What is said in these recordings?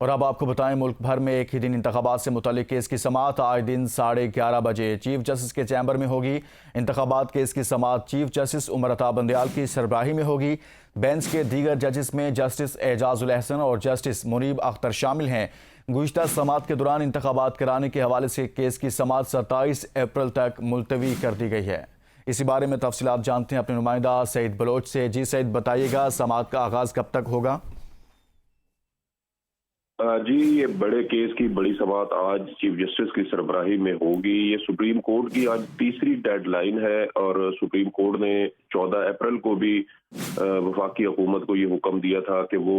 اور اب آپ کو بتائیں، ملک بھر میں ایک ہی دن انتخابات سے متعلق کیس کی سماعت آج دن 11:30 بجے چیف جسٹس کے چیمبر میں ہوگی۔ انتخابات کیس کی سماعت چیف جسٹس عمر عطا بندیال کی سربراہی میں ہوگی۔ بینچ کے دیگر ججز میں جسٹس اعجاز الاحسن اور جسٹس منیب اختر شامل ہیں۔ گزشتہ سماعت کے دوران انتخابات کرانے کے حوالے سے کیس کی سماعت 27 اپریل تک ملتوی کر دی گئی ہے۔ اسی بارے میں تفصیلات جانتے ہیں اپنے نمائندہ سعید بلوچ سے۔ جی سعید، بتائیے گا سماعت کا آغاز کب تک ہوگا؟ جی، یہ بڑے کیس کی بڑی سماعت آج چیف جسٹس کی سربراہی میں ہوگی۔ یہ سپریم کورٹ کی آج تیسری ڈیڈ لائن ہے اور سپریم کورٹ نے 14 اپریل کو بھی وفاقی حکومت کو یہ حکم دیا تھا کہ وہ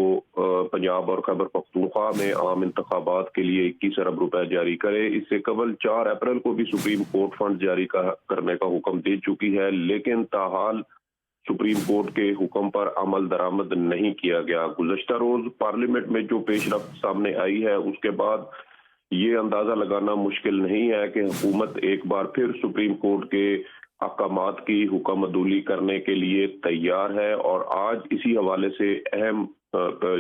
پنجاب اور خیبر پختونخوا میں عام انتخابات کے لیے 21 ارب روپے جاری کرے۔ اس سے قبل 4 اپریل کو بھی سپریم کورٹ فنڈ جاری کرنے کا حکم دے چکی ہے، لیکن تاحال سپریم کورٹ کے حکم پر عمل درآمد نہیں کیا گیا۔ گزشتہ روز پارلیمنٹ میں جو پیش رفت سامنے آئی ہے، اس کے بعد یہ اندازہ لگانا مشکل نہیں ہے کہ حکومت ایک بار پھر سپریم کورٹ کے احکامات کی حکم عدولی کرنے کے لیے تیار ہے، اور آج اسی حوالے سے اہم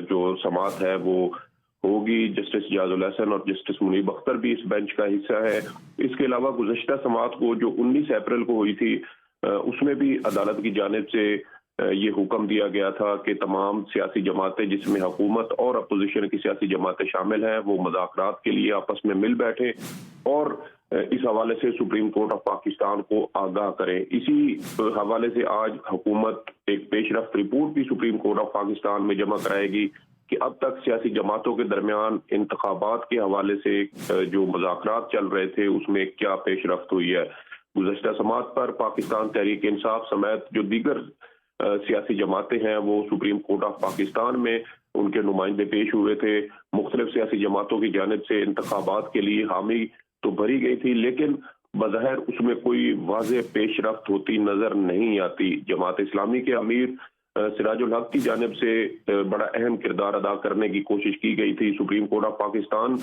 جو سماعت ہے وہ ہوگی۔ جسٹس اعجاز الاحسن اور جسٹس منیب اختر بھی اس بینچ کا حصہ ہے۔ اس کے علاوہ گزشتہ سماعت کو جو 19 اپریل کو ہوئی تھی، اس میں بھی عدالت کی جانب سے یہ حکم دیا گیا تھا کہ تمام سیاسی جماعتیں جس میں حکومت اور اپوزیشن کی سیاسی جماعتیں شامل ہیں وہ مذاکرات کے لیے آپس میں مل بیٹھیں اور اس حوالے سے سپریم کورٹ آف پاکستان کو آگاہ کریں۔ اسی حوالے سے آج حکومت ایک پیش رفت رپورٹ بھی سپریم کورٹ آف پاکستان میں جمع کرائے گی کہ اب تک سیاسی جماعتوں کے درمیان انتخابات کے حوالے سے جو مذاکرات چل رہے تھے اس میں کیا پیش رفت ہوئی ہے۔ گزشتہ سماعت پر پاکستان تحریک انصاف سمیت جو دیگر سیاسی جماعتیں ہیں وہ سپریم کورٹ آف پاکستان میں ان کے نمائندے پیش ہوئے تھے۔ مختلف سیاسی جماعتوں کی جانب سے انتخابات کے لیے حامی تو بھری گئی تھی، لیکن بظاہر اس میں کوئی واضح پیش رفت ہوتی نظر نہیں آتی۔ جماعت اسلامی کے امیر سراج الحق کی جانب سے بڑا اہم کردار ادا کرنے کی کوشش کی گئی تھی۔ سپریم کورٹ آف پاکستان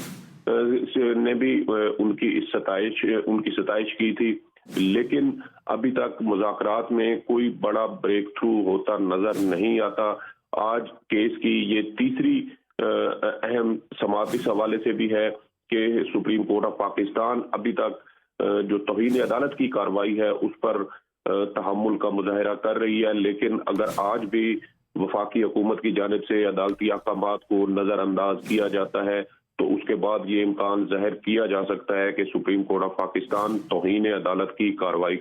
نے بھی ان کی ستائش کی تھی، لیکن ابھی تک مذاکرات میں کوئی بڑا بریک تھرو ہوتا نظر نہیں آتا۔ آج کیس کی یہ تیسری اہم سماعت اس حوالے سے بھی ہے کہ سپریم کورٹ آف پاکستان ابھی تک جو توہین عدالت کی کارروائی ہے اس پر تحمل کا مظاہرہ کر رہی ہے، لیکن اگر آج بھی وفاقی حکومت کی جانب سے عدالتی احکامات کو نظر انداز کیا جاتا ہے تو اس کے بعد یہ امکان ظاہر کیا جا سکتا ہے کہ سپریم کورٹ آف پاکستان توہین عدالت کی کارروائی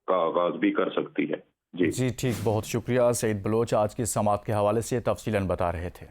کا آغاز بھی کر سکتی ہے۔ جی ٹھیک، بہت شکریہ سعید بلوچ، آج کی سماعت کے حوالے سے تفصیلاً بتا رہے تھے۔